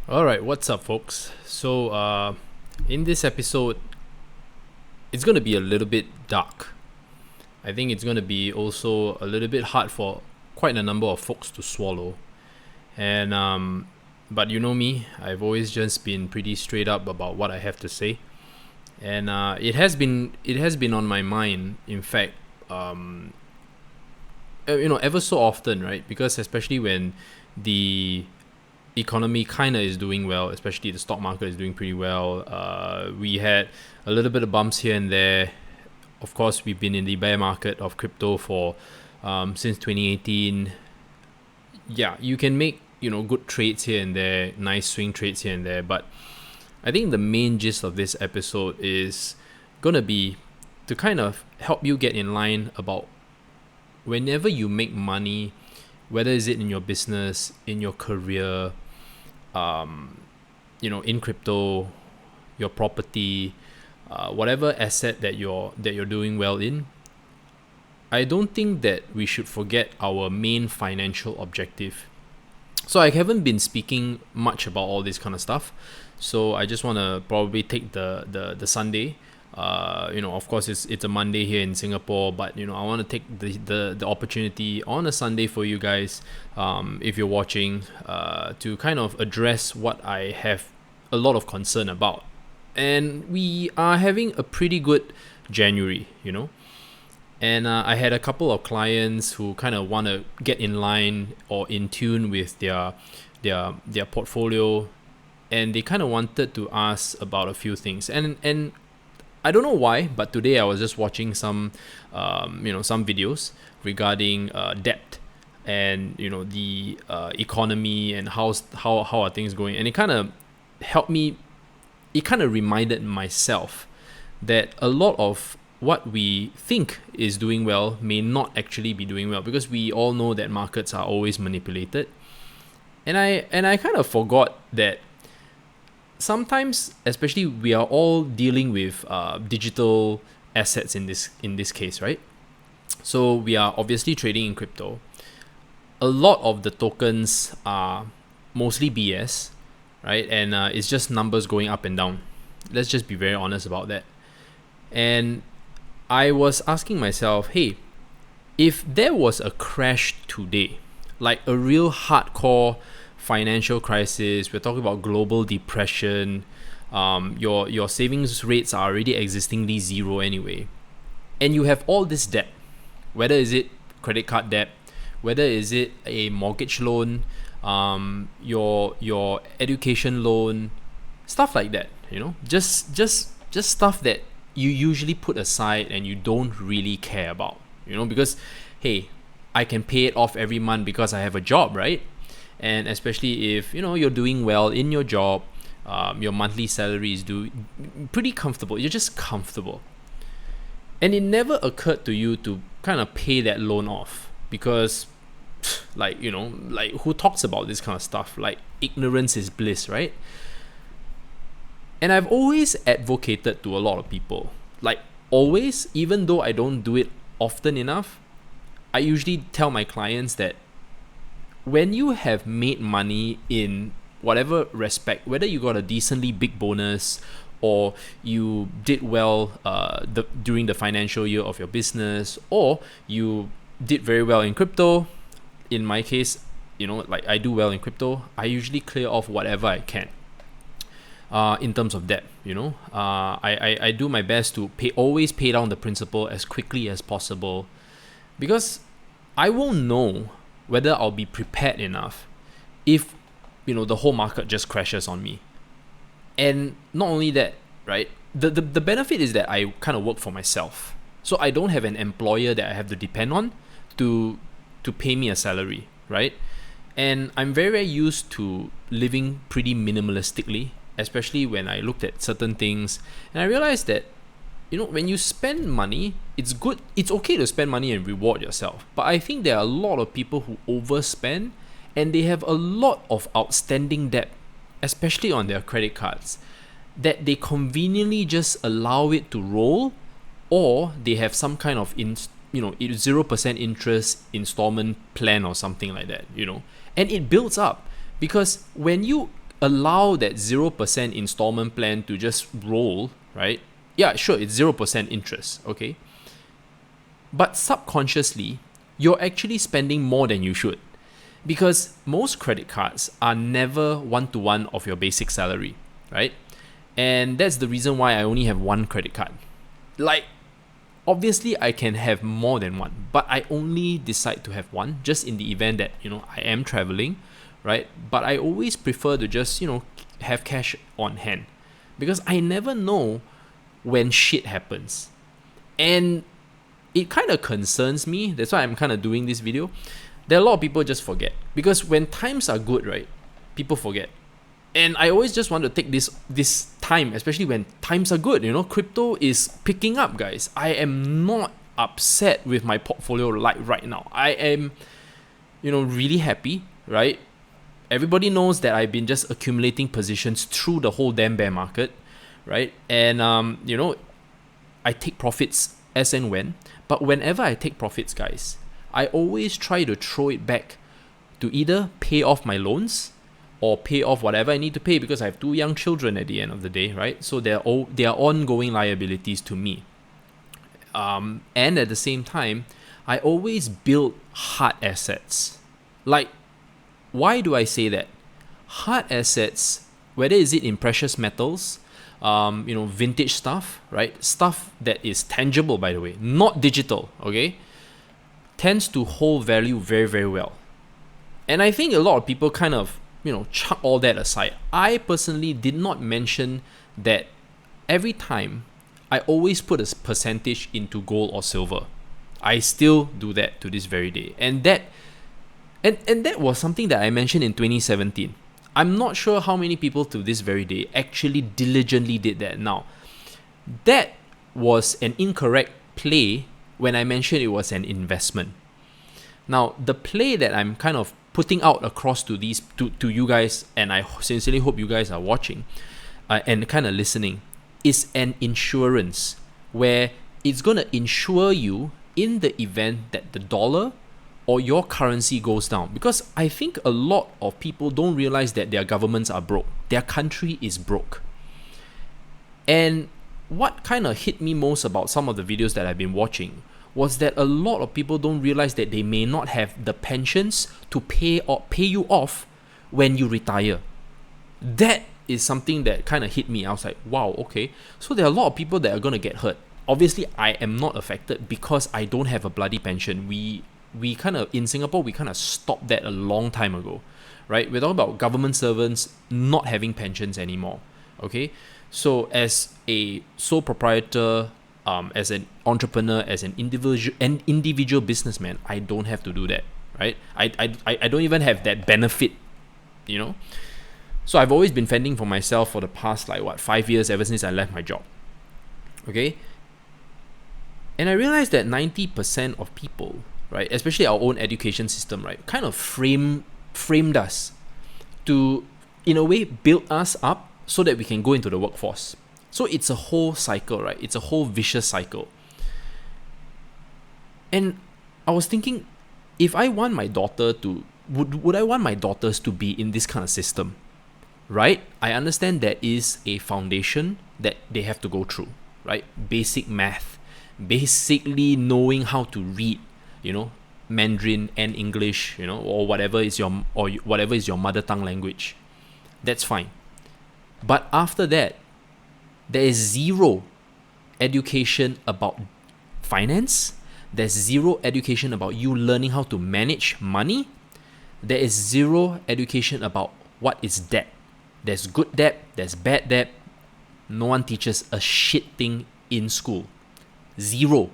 Alright, what's up, folks? In this episode, it's going to be a little bit dark. I think it's going to be also a little bit hard for quite a number of folks to swallow. But you know me, I've always just been pretty straight up about what I have to say. And it has been on my mind, in fact, ever so often, right? Because especially when the economy kind of is doing well, especially the stock market is doing pretty well. We had a little bit of bumps here and there. Of course, we've been in the bear market of crypto for since 2018. Yeah, you can make good trades here and there, nice swing trades here and there. But I think the main gist of this episode is gonna be to kind of help you get in line about whenever you make money, whether is it in your business, in your career, in crypto, your property, whatever asset that you're doing well in. I don't think that we should forget our main financial objective. So I haven't been speaking much about all this kind of stuff. So I just want to probably take the Sunday. Of course it's a Monday here in Singapore, but I want to take the opportunity on a Sunday for you guys, if you're watching, to kind of address what I have a lot of concern about. And we are having a pretty good January, and I had a couple of clients who kind of want to get in line or in tune with their portfolio, and they kind of wanted to ask about a few things. And I don't know why, but today I was just watching some videos regarding debt and the economy and how are things going, and it kind of helped me. It kind of reminded myself that a lot of what we think is doing well may not actually be doing well, because we all know that markets are always manipulated, and I kind of forgot that sometimes, especially, we are all dealing with digital assets in this case, right? So we are obviously trading in crypto. A lot of the tokens are mostly BS, right? And it's just numbers going up and down. Let's just be very honest about that. And I was asking myself, hey, if there was a crash today, like a real hardcore financial crisis, we're talking about global depression, your savings rates are already existingly zero anyway, and you have all this debt, whether is it credit card debt, whether is it a mortgage loan, your education loan, stuff like that, just stuff that you usually put aside and you don't really care about, because hey, I can pay it off every month because I have a job, right? And especially if you're doing well in your job, your monthly salary is pretty comfortable. You're just comfortable, and it never occurred to you to kind of pay that loan off, because, like who talks about this kind of stuff? Like, ignorance is bliss, right? And I've always advocated to a lot of people, like always, even though I don't do it often enough, I usually tell my clients that when you have made money in whatever respect, whether you got a decently big bonus or you did well during the financial year of your business, or you did very well in crypto, in my case, like I do well in crypto, I usually clear off whatever I can in terms of debt. I do my best to always pay down the principal as quickly as possible, because I won't know whether I'll be prepared enough if the whole market just crashes on me. And not only that, right, the benefit is that I kind of work for myself, so I don't have an employer that I have to depend on to pay me a salary, right? And I'm very, very used to living pretty minimalistically, especially when I looked at certain things, and I realized that when you spend money, it's good. It's okay to spend money and reward yourself. But I think there are a lot of people who overspend, and they have a lot of outstanding debt, especially on their credit cards, that they conveniently just allow it to roll, or they have some kind of 0% interest installment plan or something like that, and it builds up, because when you allow that 0% installment plan to just roll, right? Yeah, sure, it's 0% interest, okay? But subconsciously, you're actually spending more than you should. Because most credit cards are never one-to-one of your basic salary, right? And that's the reason why I only have one credit card. Like, obviously I can have more than one, but I only decide to have one just in the event that, I am traveling, right? But I always prefer to just, have cash on hand because I never know when shit happens. And it kind of concerns me. That's why I'm kind of doing this video. There are a lot of people just forget because when times are good, right, people forget. And I always just want to take this time, especially when times are good. Crypto is picking up, guys. I am not upset with my portfolio like right now. I am, really happy, right? Everybody knows that I've been just accumulating positions through the whole damn bear market, right? And I take profits as and when. But whenever I take profits, guys, I always try to throw it back to either pay off my loans or pay off whatever I need to pay because I have 2 young children at the end of the day, right? So they are ongoing liabilities to me. And at the same time, I always build hard assets. Like, why do I say that? Hard assets, whether is it in precious metals, vintage stuff, right? Stuff that is tangible, by the way, not digital, okay? Tends to hold value very, very well. And I think a lot of people kind of, chuck all that aside. I personally did not mention that every time I always put a percentage into gold or silver. I still do that to this very day. And that was something that I mentioned in 2017. I'm not sure how many people to this very day actually diligently did that. Now, that was an incorrect play when I mentioned it was an investment. Now, the play that I'm kind of putting out across to you guys, and I sincerely hope you guys are watching and kind of listening, is an insurance where it's going to insure you in the event that the dollar or your currency goes down. Because I think a lot of people don't realize that their governments are broke. Their country is broke. And what kind of hit me most about some of the videos that I've been watching was that a lot of people don't realize that they may not have the pensions to pay you off when you retire. That is something that kind of hit me. I was like, wow, okay. So there are a lot of people that are going to get hurt. Obviously, I am not affected because I don't have a bloody pension. We kind of, in Singapore, we kind of stopped that a long time ago, right? We're talking about government servants not having pensions anymore, okay? So as a sole proprietor, as an entrepreneur, as an individual businessman, I don't have to do that, right? I don't even have that benefit, So I've always been fending for myself for the past 5 years, ever since I left my job, okay? And I realized that 90% of people, right, especially our own education system, right, kind of framed us to, in a way, build us up so that we can go into the workforce. So it's a whole cycle, right? It's a whole vicious cycle. And I was thinking, if I want my daughter to, would I want my daughters to be in this kind of system, right? I understand there is a foundation that they have to go through, right? Basic math, basically knowing how to read, Mandarin and English, or whatever is your mother tongue language. That's fine. But after that, there is zero education about finance. There's zero education about you learning how to manage money. There is zero education about what is debt. There's good debt, there's bad debt. No one teaches a shit thing in school. Zero.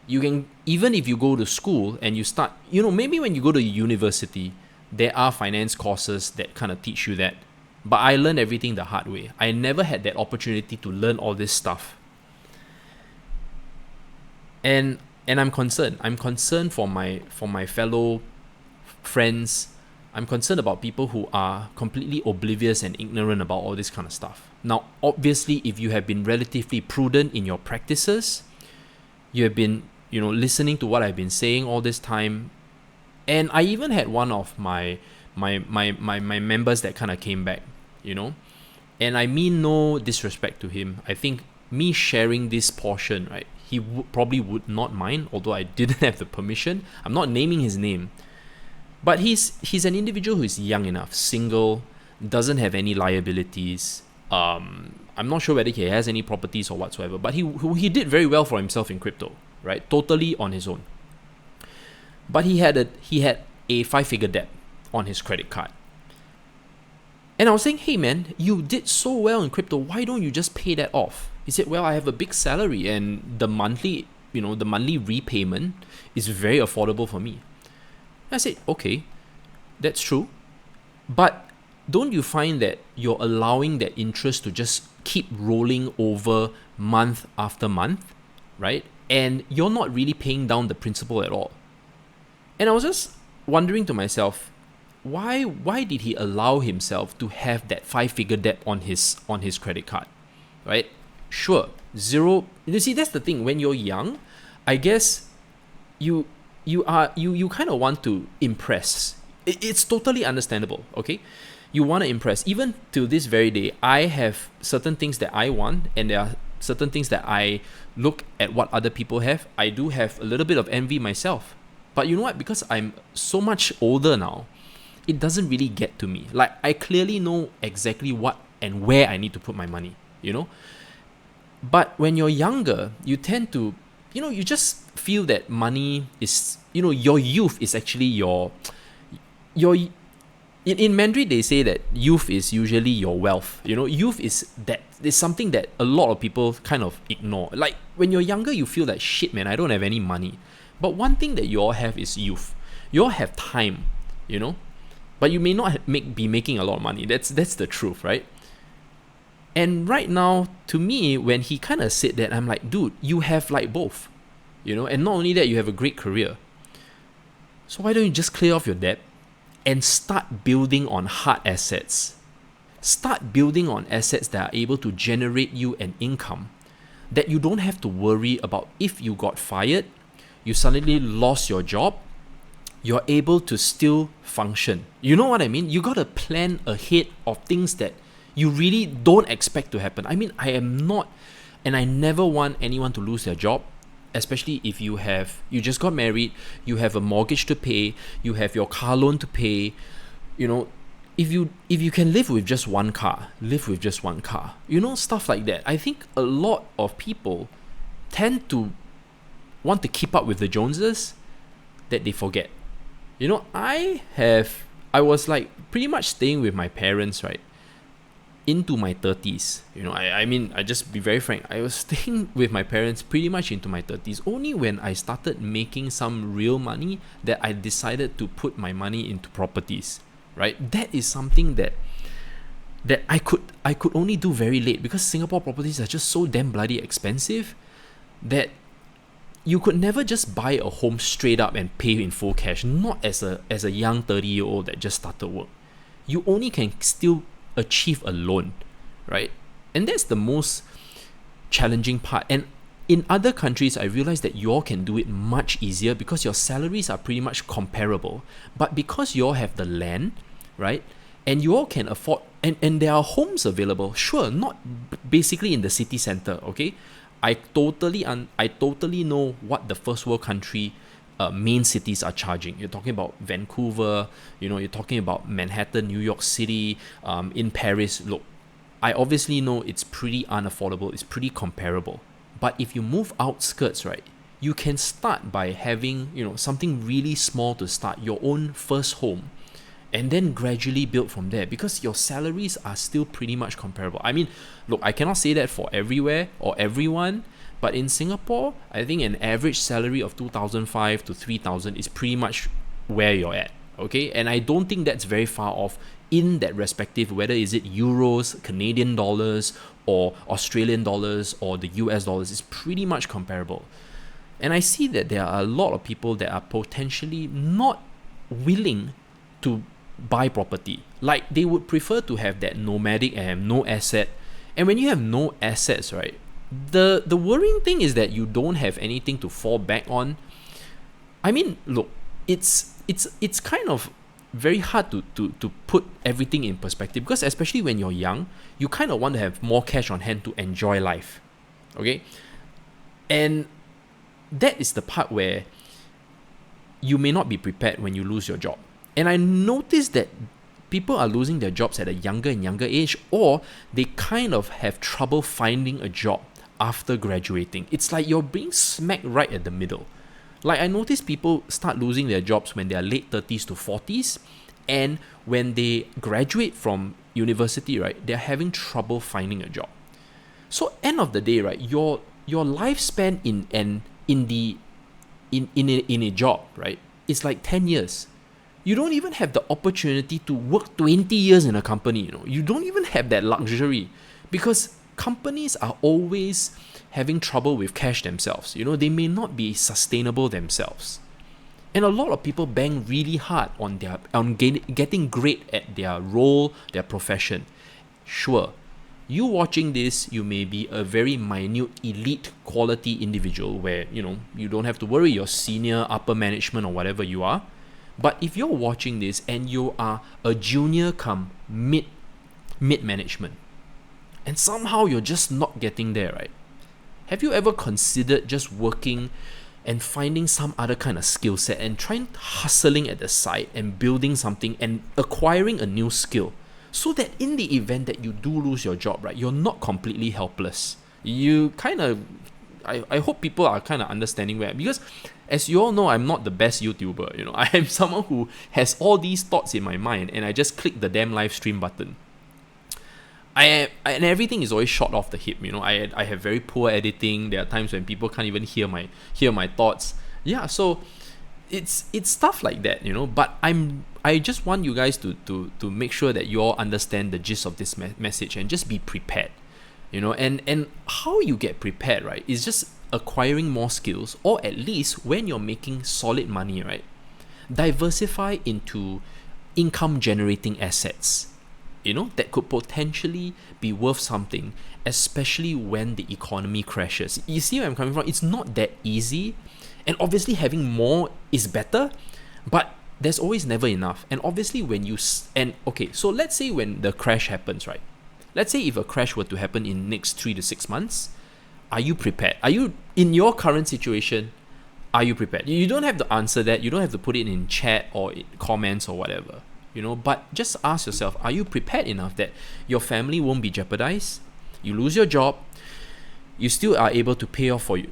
You can, even if you go to school and you start, maybe when you go to university, there are finance courses that kind of teach you that. But I learned everything the hard way. I never had that opportunity to learn all this stuff. And I'm concerned. I'm concerned for my fellow friends. I'm concerned about people who are completely oblivious and ignorant about all this kind of stuff. Now, obviously, if you have been relatively prudent in your practices, you have been, listening to what I've been saying all this time. And I even had one of my members that kind of came back. you know. And I mean no disrespect to him. I think me sharing this portion, right, he probably would not mind, although I didn't have the permission. I'm not naming his name. But he's an individual who is young enough, single, doesn't have any liabilities. I'm not sure whether he has any properties or whatsoever, but he did very well for himself in crypto, right? Totally on his own. But he had a 5-figure debt on his credit card. And I was saying, hey man, you did so well in crypto, why don't you just pay that off? He said, well, I have a big salary and the monthly repayment is very affordable for me. I said, okay, that's true. But don't you find that you're allowing that interest to just keep rolling over month after month, right? And you're not really paying down the principal at all. And I was just wondering to myself, why did he allow himself to have that 5-figure debt on his credit card, right? Sure, zero. You see, that's the thing. When you're young, I guess you kind of want to impress. It's totally understandable, okay? You want to impress. Even to this very day, I have certain things that I want, and there are certain things that I look at what other people have. I do have a little bit of envy myself. But you know what? Because I'm so much older now, it doesn't really get to me. Like, I clearly know exactly what and where I need to put my money, you know? But when you're younger, you tend to, you just feel that money is, your youth is actually your in Mandarin, they say that youth is usually your wealth. Youth is something that a lot of people kind of ignore. Like, when you're younger, you feel like, shit, man, I don't have any money. But one thing that you all have is youth. You all have time, but you may not be making a lot of money. That's the truth, right? And right now, to me, when he kind of said that, I'm like, dude, you have like both, and not only that, you have a great career. So why don't you just clear off your debt and start building on hard assets? Start building on assets that are able to generate you an income that you don't have to worry about. If you got fired, you suddenly lost your job, you're able to still function. You know what I mean? You got to plan ahead of things that you really don't expect to happen. I mean, I am not, and I never want anyone to lose their job, especially if you just got married, you have a mortgage to pay, you have your car loan to pay. If you can live with just one car, live with just one car. Stuff like that. I think a lot of people tend to want to keep up with the Joneses that they forget. I was like pretty much staying with my parents, right, into my 30s. I mean, I just be very frank, I was staying with my parents pretty much into my 30s. Only when I started making some real money that I decided to put my money into properties, right? That is something that I could only do very late, because Singapore properties are just so damn bloody expensive that you could never just buy a home straight up and pay in full cash. Not as a young 30-year-old that just started work. You only can still achieve a loan, right? And that's the most challenging part. And in other countries, I realized that you all can do it much easier because your salaries are pretty much comparable. But because you all have the land, right, and you all can afford, and there are homes available, sure, not basically in the city center, okay? I totally know what the first world country main cities are charging. You're talking about Vancouver, you're talking about Manhattan, New York City, in Paris. Look, I obviously know it's pretty unaffordable, it's pretty comparable. But if you move outskirts, right, you can start by having, something really small to start, your own first home, and then gradually build from there, because your salaries are still pretty much comparable. I mean, look, I cannot say that for everywhere or everyone, but in Singapore, I think an average salary of 2,500 to 3,000 is pretty much where you're at, okay? And I don't think that's very far off in that respective, whether is it euros, Canadian dollars, or Australian dollars, or the US dollars, is pretty much comparable. And I see that there are a lot of people that are potentially not willing to buy property. Like, they would prefer to have that nomadic and have no asset. And when you have no assets, right, the worrying thing is that you don't have anything to fall back on. I mean, look, it's kind of very hard to put everything in perspective, because especially when you're young, you kind of want to have more cash on hand to enjoy life. Okay? And that is the part where you may not be prepared when you lose your job. And I noticed that people are losing their jobs at a younger and younger age, or they kind of have trouble finding a job after graduating. It's like you're being smacked right at the middle. Like, I notice people start losing their jobs when they are late 30s to 40s, and when they graduate from university, right, they're having trouble finding a job. So end of the day, right, your lifespan in a job, right, is like 10 years. You don't even have the opportunity to work 20 years in a company, you know. You don't even have that luxury, because companies are always having trouble with cash themselves. You know, they may not be sustainable themselves. And a lot of people bang really hard on getting great at their role, their profession. Sure, you watching this, you may be a very minute, elite quality individual where, you know, you don't have to worry you're senior, upper management or whatever you are. But if you're watching this and you are a junior come mid management, and somehow you're just not getting there, right? Have you ever considered just working and finding some other kind of skill set and trying hustling at the side and building something and acquiring a new skill, so that in the event that you do lose your job, right, you're not completely helpless? You kind of, I hope people are kind of understanding where, because as you all know, I'm not the best YouTuber, you know. I am someone who has all these thoughts in my mind and I just click the damn live stream button. And everything is always shot off the hip, you know. I have very poor editing. There are times when people can't even hear my thoughts. Yeah, so it's stuff like that, you know. But I just want you guys to make sure that you all understand the gist of this message and just be prepared, you know. And how you get prepared, right, is just acquiring more skills, or at least when you're making solid money, right, diversify into income generating assets, you know, that could potentially be worth something, especially when the economy crashes. You see where I'm coming from? It's not that easy, and obviously having more is better, but there's always never enough. And obviously so let's say when the crash happens, right? Let's say if a crash were to happen in next 3 to 6 months, are you prepared? Are you, in your current situation, are you prepared? You don't have to answer that. You don't have to put it in chat or in comments or whatever, you know, but just ask yourself, are you prepared enough that your family won't be jeopardized? You lose your job, you still are able to pay off for you.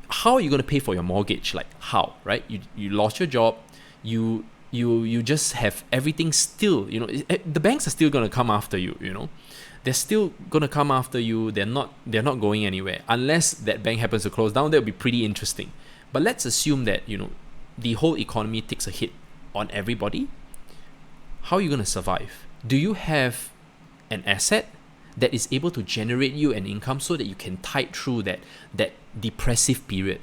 How are you going to pay for your mortgage? Like, how, right? You lost your job, you just have everything still, you know. The banks are still going to come after you, you know. They're still going to come after you. They're not going anywhere. Unless that bank happens to close down, that would be pretty interesting. But let's assume that, you know, the whole economy takes a hit on everybody. How are you going to survive? Do you have an asset that is able to generate you an income so that you can tide through that depressive period?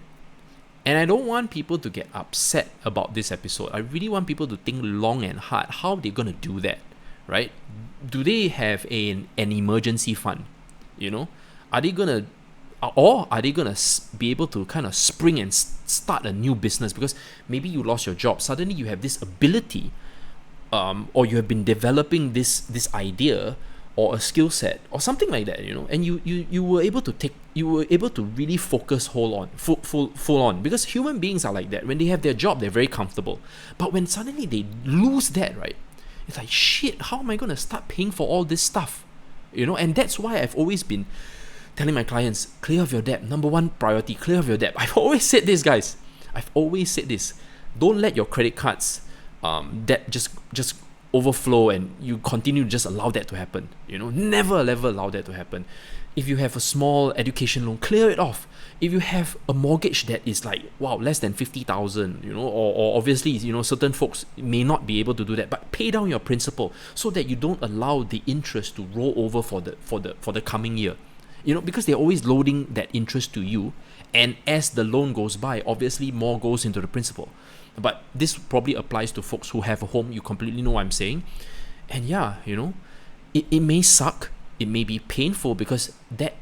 And I don't want people to get upset about this episode. I really want people to think long and hard how they're going to do that, right? Do they have an emergency fund? You know, are they going to be able to kind of spring and start a new business? Because maybe you lost your job, suddenly you have this ability, or you have been developing this idea or a skill set or something like that, you know, and you were able to really focus full on, because human beings are like that. When they have their job, they're very comfortable, but when suddenly they lose that, right, it's like, shit, how am I going to start paying for all this stuff, you know? And that's why I've always been telling my clients, clear off your debt. Number one priority, clear off your debt. I've always said this, guys. Don't let your credit cards debt just overflow and you continue to just allow that to happen, you know. Never ever allow that to happen. If you have a small education loan, clear it off. If you have a mortgage that is like, wow, less than 50,000, you know, or obviously, you know, certain folks may not be able to do that, but pay down your principal so that you don't allow the interest to roll over for the coming year, you know, because they're always loading that interest to you, and as the loan goes by, obviously more goes into the principal. But this probably applies to folks who have a home. You completely know what I'm saying. And yeah, you know, it may suck. It may be painful, because that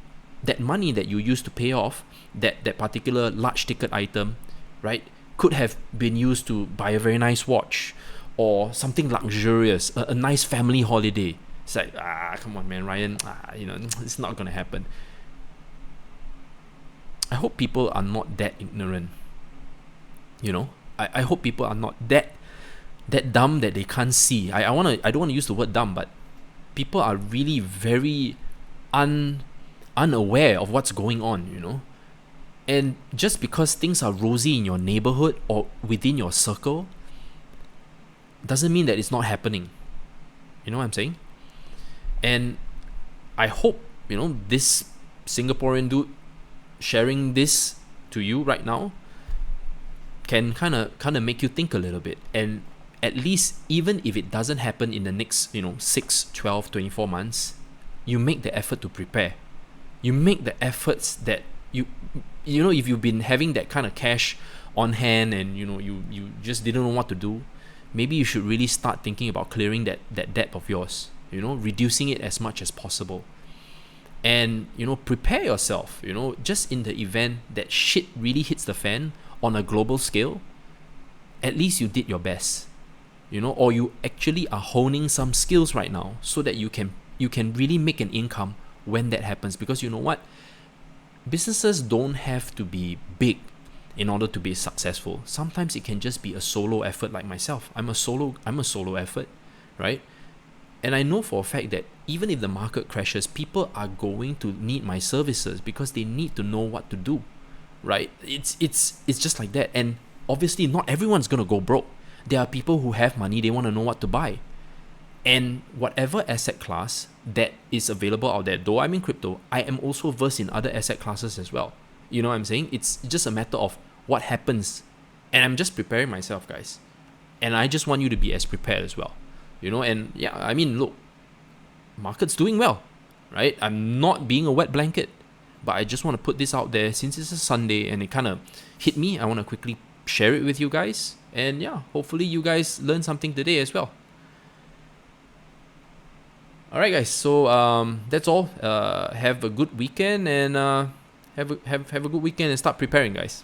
money that you used to pay off that particular large ticket item, right, could have been used to buy a very nice watch, or something luxurious, a nice family holiday. It's like, come on, man, Ryan, it's not gonna happen. I hope people are not that ignorant. I hope people are not that dumb that they can't see. I don't want to use the word dumb, but people are really very unaware of what's going on. And just because things are rosy in your neighborhood or within your circle doesn't mean that it's not happening. You know what I'm saying? And I hope, this Singaporean dude sharing this to you right now can kind of make you think a little bit. And at least, even if it doesn't happen in the next 6, 12, 24 months, you make the effort to prepare. You make the efforts that if you've been having that kind of cash on hand and you just didn't know what to do, maybe you should really start thinking about clearing that debt of yours, reducing it as much as possible. And prepare yourself, just in the event that shit really hits the fan on a global scale. At least you did your best, or you actually are honing some skills right now so that you can really make an income when that happens. Because you know what, businesses don't have to be big in order to be successful. Sometimes it can just be a solo effort. Like myself, I'm a solo effort, right? And I know for a fact that even if the market crashes, people are going to need my services because they need to know what to do, right? It's just like that. And obviously not everyone's going to go broke. There are people who have money, they want to know what to buy. And whatever asset class that is available out there, though I'm in crypto, I am also versed in other asset classes as well. You know what I'm saying? It's just a matter of what happens. And I'm just preparing myself, guys. And I just want you to be as prepared as well. And yeah, I mean, look, market's doing well, right? I'm not being a wet blanket, but I just want to put this out there since it's a Sunday and it kind of hit me. I want to quickly share it with you guys. And yeah, hopefully you guys learn something today as well. All right, guys. So that's all. Have a good weekend and have a good weekend and start preparing, guys.